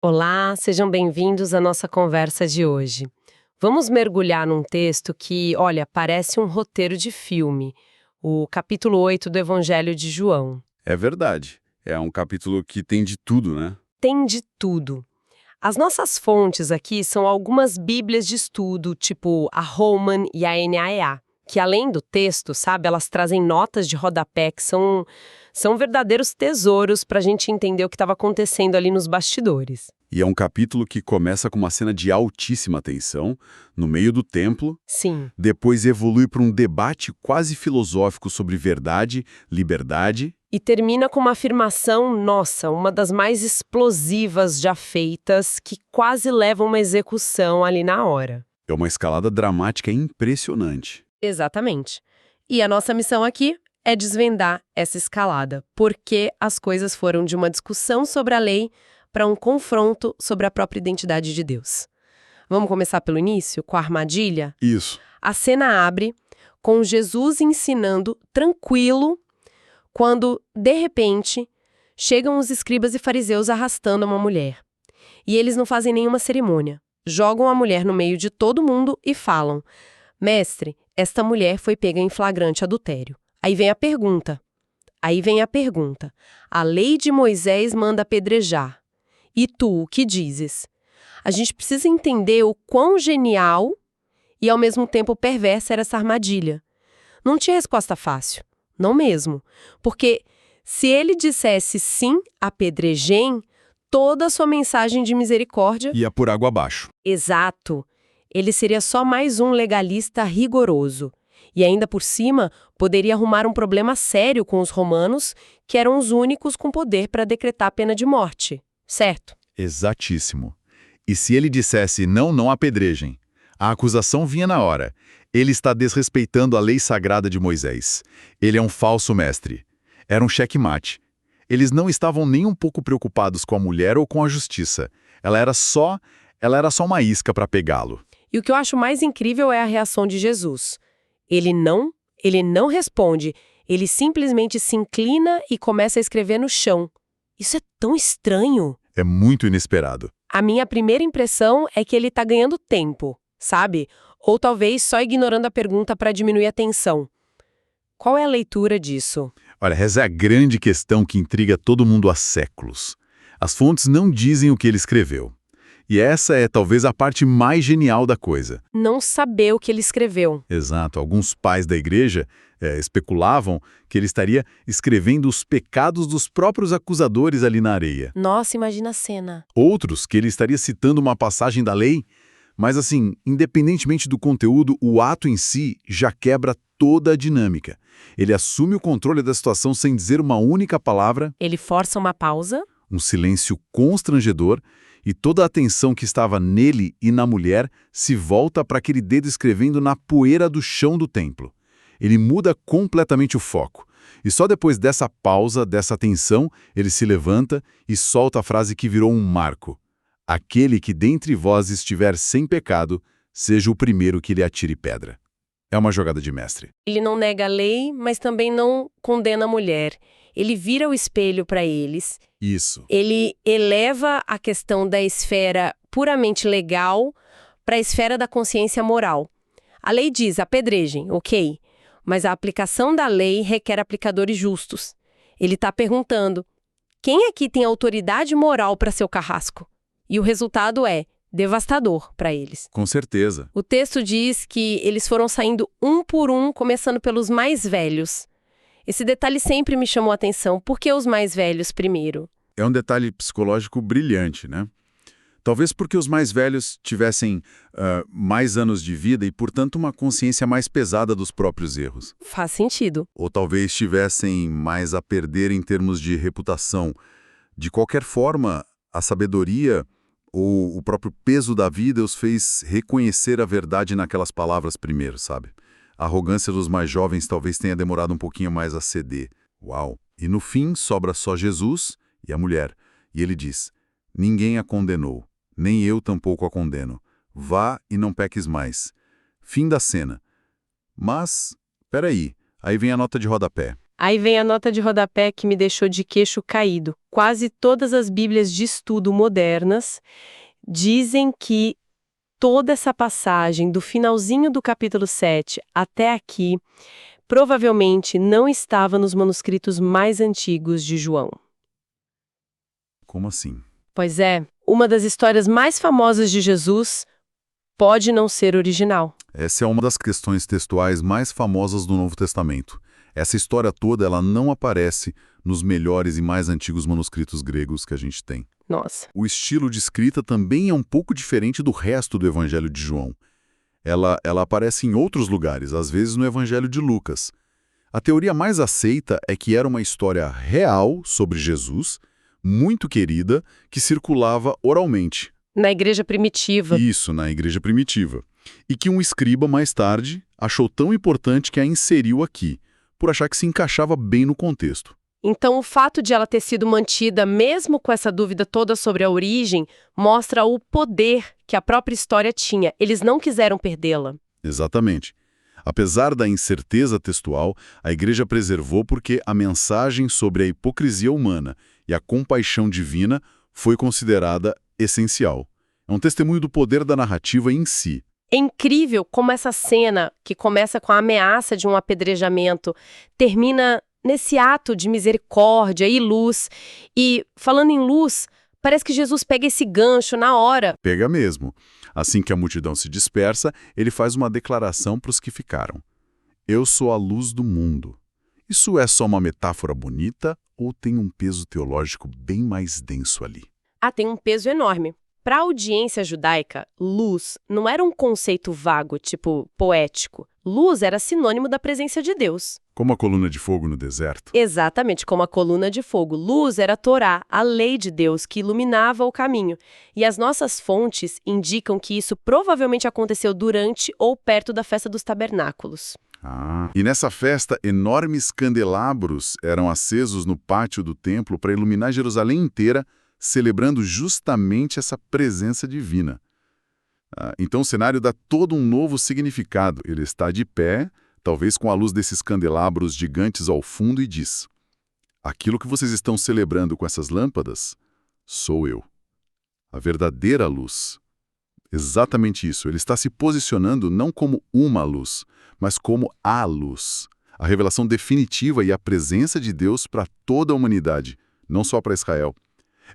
Olá, sejam bem-vindos à nossa conversa de hoje. Vamos mergulhar num texto que, olha, parece um roteiro de filme, o capítulo 8 do Evangelho de João. É verdade. É um capítulo que tem de tudo, né? Tem de tudo. As nossas fontes aqui são algumas bíblias de estudo, tipo a Holman e a NAEA, que além do texto, sabe, elas trazem notas de rodapé que são verdadeiros tesouros para a gente entender o que estava acontecendo ali nos bastidores. E é um capítulo que começa com uma cena de altíssima tensão, no meio do templo, Sim. depois evolui para um debate quase filosófico sobre verdade, liberdade. E termina com uma afirmação, nossa, uma das mais explosivas já feitas, que quase leva a uma execução ali na hora. É uma escalada dramática impressionante. Exatamente. E a nossa missão aqui é desvendar essa escalada, porque as coisas foram de uma discussão sobre a lei para um confronto sobre a própria identidade de Deus. Vamos começar pelo início, com a armadilha? Isso. A cena abre com Jesus ensinando tranquilo, quando, de repente, chegam os escribas e fariseus arrastando uma mulher. E eles não fazem nenhuma cerimônia. Jogam a mulher no meio de todo mundo e falam: Mestre, esta mulher foi pega em flagrante adultério. Aí vem a pergunta. A lei de Moisés manda apedrejar. E tu, o que dizes? A gente precisa entender o quão genial e, ao mesmo tempo, perversa era essa armadilha. Não tinha resposta fácil. Não mesmo. Porque se ele dissesse sim, apedrejem, toda a sua mensagem de misericórdia... Ia por água abaixo. Exato. Ele seria só mais um legalista rigoroso. E ainda por cima, poderia arrumar um problema sério com os romanos, que eram os únicos com poder para decretar a pena de morte. Certo? Exatíssimo. E se ele dissesse não apedrejem? A acusação vinha na hora. Ele está desrespeitando a lei sagrada de Moisés. Ele é um falso mestre. Era um checkmate. Eles não estavam nem um pouco preocupados com a mulher ou com a justiça. Ela era só uma isca para pegá-lo. E o que eu acho mais incrível é a reação de Jesus. Ele não responde. Ele simplesmente se inclina e começa a escrever no chão. Isso é tão estranho. É muito inesperado. A minha primeira impressão é que ele está ganhando tempo, sabe? Ou talvez só ignorando a pergunta para diminuir a tensão. Qual é a leitura disso? Olha, essa é a grande questão que intriga todo mundo há séculos. As fontes não dizem o que ele escreveu. E essa é talvez a parte mais genial da coisa. Não saber o que ele escreveu. Exato. Alguns pais da igreja especulavam que ele estaria escrevendo os pecados dos próprios acusadores ali na areia. Nossa, imagina a cena. Outros que ele estaria citando uma passagem da lei. Mas assim, independentemente do conteúdo, o ato em si já quebra toda a dinâmica. Ele assume o controle da situação sem dizer uma única palavra. Ele força uma pausa. Um silêncio constrangedor. E toda a atenção que estava nele e na mulher se volta para aquele dedo escrevendo na poeira do chão do templo. Ele muda completamente o foco. E só depois dessa pausa, dessa tensão, ele se levanta e solta a frase que virou um marco. Aquele que dentre vós estiver sem pecado, seja o primeiro que lhe atire pedra. É uma jogada de mestre. Ele não nega a lei, mas também não condena a mulher. Ele vira o espelho para eles. Isso. Ele eleva a questão da esfera puramente legal para a esfera da consciência moral. A lei diz apedrejem, ok, mas a aplicação da lei requer aplicadores justos. Ele está perguntando, quem aqui tem autoridade moral para ser o carrasco? E o resultado é devastador para eles. Com certeza. O texto diz que eles foram saindo um por um, começando pelos mais velhos. Esse detalhe sempre me chamou a atenção. Por que os mais velhos primeiro? É um detalhe psicológico brilhante, né? Talvez porque os mais velhos tivessem mais anos de vida e, portanto, uma consciência mais pesada dos próprios erros. Faz sentido. Ou talvez tivessem mais a perder em termos de reputação. De qualquer forma, a sabedoria ou o próprio peso da vida os fez reconhecer a verdade naquelas palavras primeiro, sabe? A arrogância dos mais jovens talvez tenha demorado um pouquinho mais a ceder. Uau! E no fim sobra só Jesus e a mulher. E ele diz, ninguém a condenou, nem eu tampouco a condeno. Vá e não peques mais. Fim da cena. Mas, peraí, aí vem a nota de rodapé. Aí vem a nota de rodapé que me deixou de queixo caído. Quase todas as Bíblias de estudo modernas dizem que toda essa passagem do finalzinho do capítulo 7 até aqui provavelmente não estava nos manuscritos mais antigos de João. Como assim? Pois é, uma das histórias mais famosas de Jesus pode não ser original. Essa é uma das questões textuais mais famosas do Novo Testamento. Essa história toda ela não aparece nos melhores e mais antigos manuscritos gregos que a gente tem. Nossa. O estilo de escrita também é um pouco diferente do resto do Evangelho de João. Ela aparece em outros lugares, às vezes no Evangelho de Lucas. A teoria mais aceita é que era uma história real sobre Jesus, muito querida, que circulava oralmente. Na igreja primitiva. Isso, na igreja primitiva. E que um escriba, mais tarde, achou tão importante que a inseriu aqui, por achar que se encaixava bem no contexto. Então, o fato de ela ter sido mantida, mesmo com essa dúvida toda sobre a origem, mostra o poder que a própria história tinha. Eles não quiseram perdê-la. Exatamente. Apesar da incerteza textual, a igreja preservou porque a mensagem sobre a hipocrisia humana e a compaixão divina foi considerada essencial. É um testemunho do poder da narrativa em si. É incrível como essa cena, que começa com a ameaça de um apedrejamento, termina nesse ato de misericórdia e luz. E, falando em luz, parece que Jesus pega esse gancho na hora. Pega mesmo. Assim que a multidão se dispersa, ele faz uma declaração para os que ficaram. Eu sou a luz do mundo. Isso é só uma metáfora bonita ou tem um peso teológico bem mais denso ali? Ah, tem um peso enorme. Para a audiência judaica, luz não era um conceito vago, tipo poético. Luz era sinônimo da presença de Deus. Como a coluna de fogo no deserto. Exatamente, como a coluna de fogo. Luz era a Torá, a lei de Deus que iluminava o caminho. E as nossas fontes indicam que isso provavelmente aconteceu durante ou perto da festa dos tabernáculos. E nessa festa, enormes candelabros eram acesos no pátio do templo para iluminar Jerusalém inteira, celebrando justamente essa presença divina. Então o cenário dá todo um novo significado. Ele está de pé, talvez com a luz desses candelabros gigantes ao fundo, e diz: aquilo que vocês estão celebrando com essas lâmpadas, sou eu. A verdadeira luz. Exatamente isso. Ele está se posicionando não como uma luz, mas como a luz. A revelação definitiva e a presença de Deus para toda a humanidade, não só para Israel.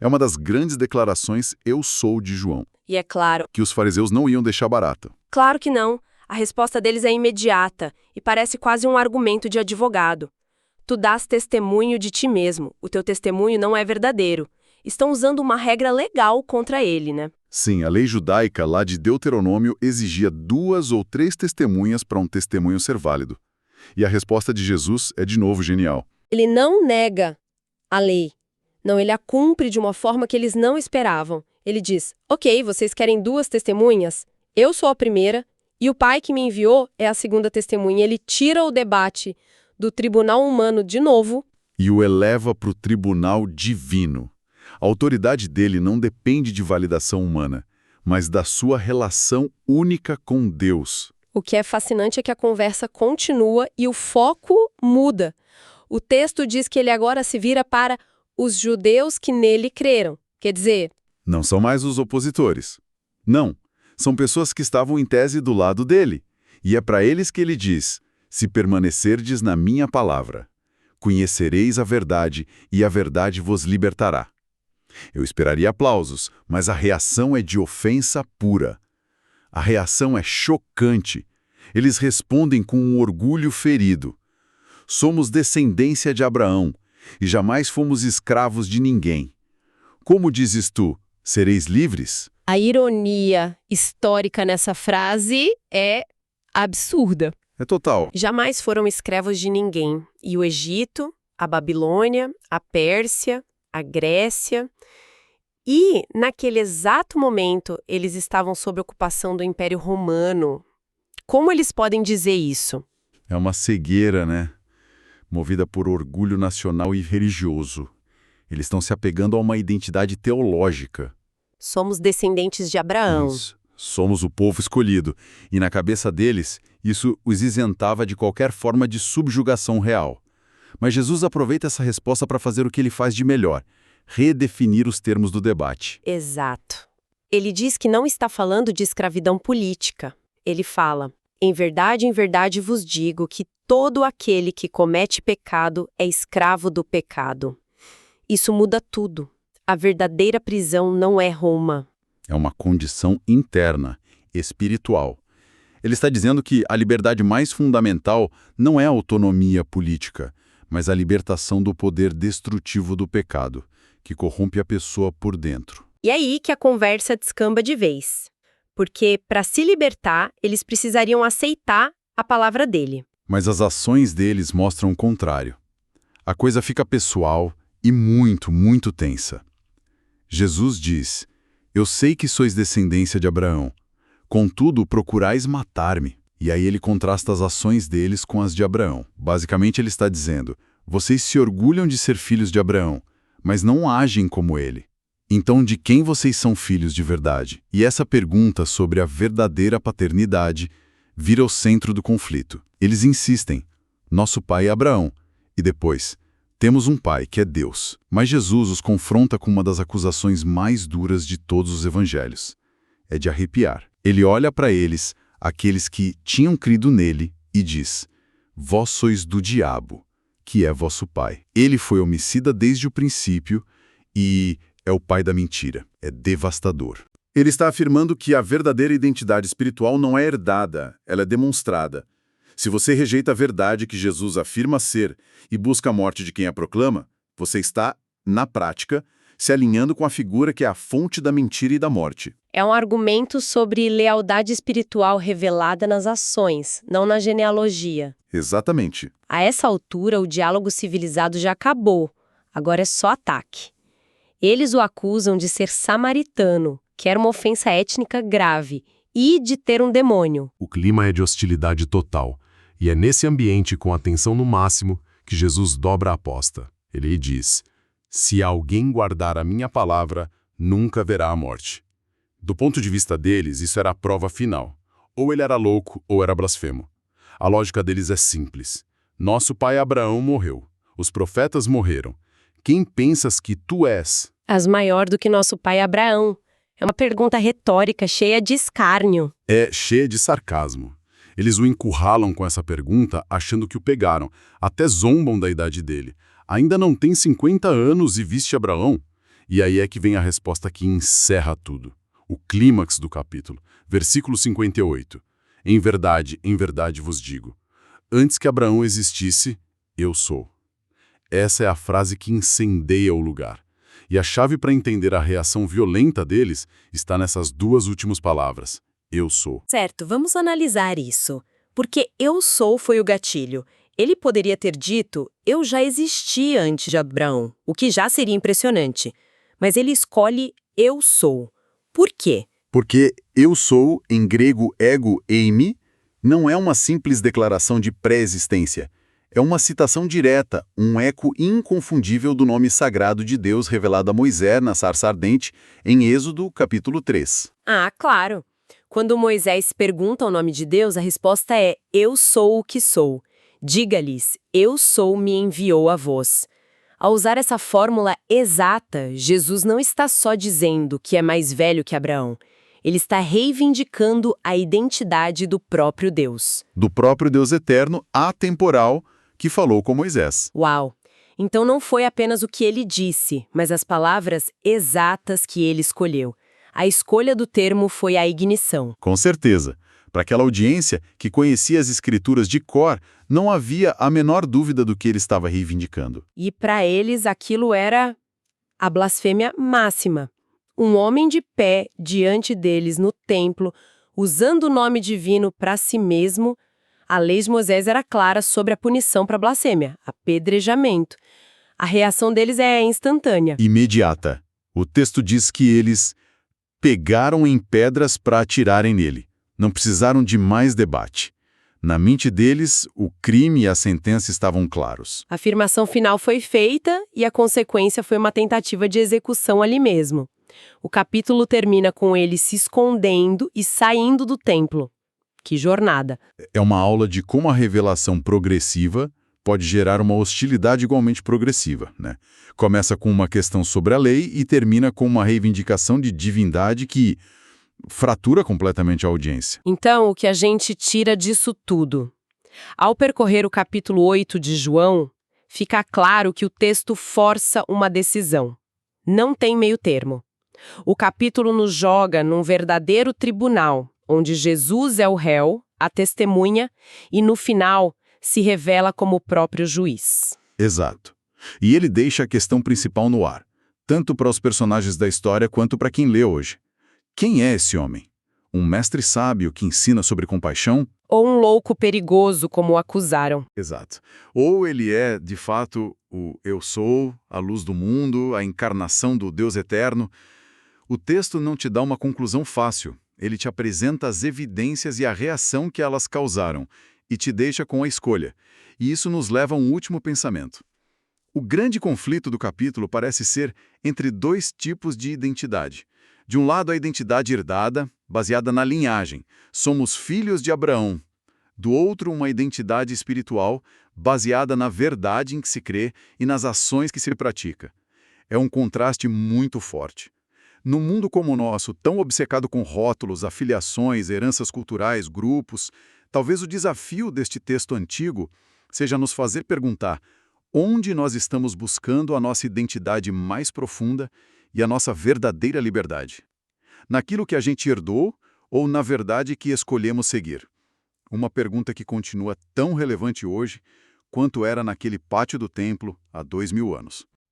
É uma das grandes declarações "eu sou" de João. E é claro Que os fariseus não iam deixar barata. Claro que não. A resposta deles é imediata e parece quase um argumento de advogado. Tu dás testemunho de ti mesmo. O teu testemunho não é verdadeiro. Estão usando uma regra legal contra ele, né? Sim, a lei judaica lá de Deuteronômio exigia 2 ou 3 testemunhas para um testemunho ser válido. E a resposta de Jesus é de novo genial. Ele não nega a lei. Não, ele a cumpre de uma forma que eles não esperavam. Ele diz: ok, vocês querem 2 testemunhas? Eu sou a primeira e o Pai que me enviou é a segunda testemunha. Ele tira o debate do tribunal humano de novo. E o eleva para o tribunal divino. A autoridade dele não depende de validação humana, mas da sua relação única com Deus. O que é fascinante é que a conversa continua e o foco muda. O texto diz que ele agora se vira para os judeus que nele creram. Quer dizer, Não são mais os opositores. Não, são pessoas que estavam em tese do lado dele. E é para eles que ele diz: se permanecerdes na minha palavra, conhecereis a verdade e a verdade vos libertará. Eu esperaria aplausos, mas a reação é de ofensa pura. A reação é chocante. Eles respondem com um orgulho ferido. Somos descendência de Abraão e jamais fomos escravos de ninguém. Como dizes tu, sereis livres? a ironia histórica nessa frase é absurda. É total. Jamais foram escravos de ninguém. E o Egito, a Babilônia, a Pérsia, a Grécia. E, naquele exato momento, eles estavam sob ocupação do Império Romano. Como eles podem dizer isso? É uma cegueira, né? Movida por orgulho nacional e religioso. Eles estão se apegando a uma identidade teológica. Somos descendentes de Abraão. Isso. Somos o povo escolhido. E na cabeça deles, isso os isentava de qualquer forma de subjugação real. Mas Jesus aproveita essa resposta para fazer o que ele faz de melhor: redefinir os termos do debate. Exato. Ele diz que não está falando de escravidão política. Ele fala: em verdade vos digo que todo aquele que comete pecado é escravo do pecado. Isso muda tudo. A verdadeira prisão não é Roma. É uma condição interna, espiritual. Ele está dizendo que a liberdade mais fundamental não é a autonomia política, mas a libertação do poder destrutivo do pecado, que corrompe a pessoa por dentro. E é aí que a conversa descamba de vez. Porque, para se libertar, eles precisariam aceitar a palavra dele. Mas as ações deles mostram o contrário. A coisa fica pessoal e muito, muito tensa. Jesus diz: eu sei que sois descendência de Abraão, contudo procurais matar-me. E aí ele contrasta as ações deles com as de Abraão. Basicamente ele está dizendo: vocês se orgulham de ser filhos de Abraão, mas não agem como ele. Então de quem vocês são filhos de verdade? E essa pergunta sobre a verdadeira paternidade vira o centro do conflito. Eles insistem: nosso pai é Abraão. E depois: temos um pai que é Deus. Mas Jesus os confronta com uma das acusações mais duras de todos os evangelhos. É de arrepiar. Ele olha para eles, aqueles que tinham crido nele, e diz: vós sois do diabo, que é vosso pai. Ele foi homicida desde o princípio e é o pai da mentira. É devastador. Ele está afirmando que a verdadeira identidade espiritual não é herdada, ela é demonstrada. Se você rejeita a verdade que Jesus afirma ser e busca a morte de quem a proclama, você está, na prática, se alinhando com a figura que é a fonte da mentira e da morte. É um argumento sobre lealdade espiritual revelada nas ações, não na genealogia. Exatamente. A essa altura, o diálogo civilizado já acabou. Agora é só ataque. Eles o acusam de ser samaritano, que era uma ofensa étnica grave, e de ter um demônio. O clima é de hostilidade total. E é nesse ambiente, com a tensão no máximo, que Jesus dobra a aposta. Ele diz: se alguém guardar a minha palavra, nunca verá a morte. Do ponto de vista deles, isso era a prova final. Ou ele era louco, ou era blasfemo. A lógica deles é simples. Nosso pai Abraão morreu. Os profetas morreram. Quem pensas que tu és? As maior do que nosso pai Abraão. É uma pergunta retórica, cheia de escárnio. É cheia de sarcasmo. Eles o encurralam com essa pergunta, achando que o pegaram. Até zombam da idade dele. Ainda não tem 50 anos e viste Abraão? E aí é que vem a resposta que encerra tudo. O clímax do capítulo. Versículo 58. Em verdade vos digo. Antes que Abraão existisse, eu sou. Essa é a frase que incendeia o lugar. E a chave para entender a reação violenta deles está nessas duas últimas palavras. Eu sou. Certo, vamos analisar isso. Porque eu sou foi o gatilho. Ele poderia ter dito, eu já existi antes de Abraão, o que já seria impressionante. Mas ele escolhe eu sou. Por quê? Porque eu sou, em grego ego eimi, não é uma simples declaração de pré-existência. É uma citação direta, um eco inconfundível do nome sagrado de Deus revelado a Moisés na sarça ardente, em Êxodo, capítulo 3. Ah, claro. Quando Moisés pergunta o nome de Deus, a resposta é, eu sou o que sou. Diga-lhes, eu sou me enviou a vós. Ao usar essa fórmula exata, Jesus não está só dizendo que é mais velho que Abraão. Ele está reivindicando a identidade do próprio Deus. Do próprio Deus eterno, atemporal, que falou com Moisés. Uau! Então não foi apenas o que ele disse, mas as palavras exatas que ele escolheu. A escolha do termo foi a ignição. Com certeza. Para aquela audiência que conhecia as escrituras de cor, não havia a menor dúvida do que ele estava reivindicando. E para eles aquilo era a blasfêmia máxima. Um homem de pé diante deles no templo, usando o nome divino para si mesmo. A lei de Moisés era clara sobre a punição para blasfêmia, apedrejamento. A reação deles é instantânea. Imediata. O texto diz que eles pegaram em pedras para atirarem nele. Não precisaram de mais debate. Na mente deles, o crime e a sentença estavam claros. A afirmação final foi feita e a consequência foi uma tentativa de execução ali mesmo. O capítulo termina com ele se escondendo e saindo do templo. Que jornada! É uma aula de como a revelação progressiva pode gerar uma hostilidade igualmente progressiva, né? Começa com uma questão sobre a lei e termina com uma reivindicação de divindade que fratura completamente a audiência. Então, o que a gente tira disso tudo? Ao percorrer o capítulo 8 de João, fica claro que o texto força uma decisão. Não tem meio termo. O capítulo nos joga num verdadeiro tribunal, onde Jesus é o réu, a testemunha, e no final se revela como o próprio juiz. Exato. E ele deixa a questão principal no ar, tanto para os personagens da história quanto para quem lê hoje. Quem é esse homem? Um mestre sábio que ensina sobre compaixão? Ou um louco perigoso, como o acusaram. Exato. Ou ele é, de fato, o eu sou, a luz do mundo, a encarnação do Deus eterno. O texto não te dá uma conclusão fácil. Ele te apresenta as evidências e a reação que elas causaram, e te deixa com a escolha. E isso nos leva a um último pensamento. O grande conflito do capítulo parece ser entre dois tipos de identidade. De um lado, a identidade herdada, baseada na linhagem. Somos filhos de Abraão. Do outro, uma identidade espiritual, baseada na verdade em que se crê e nas ações que se pratica. É um contraste muito forte. Num mundo como o nosso, tão obcecado com rótulos, afiliações, heranças culturais, grupos, talvez o desafio deste texto antigo seja nos fazer perguntar onde nós estamos buscando a nossa identidade mais profunda e a nossa verdadeira liberdade. Naquilo que a gente herdou ou na verdade que escolhemos seguir? Uma pergunta que continua tão relevante hoje quanto era naquele pátio do templo há 2000 anos.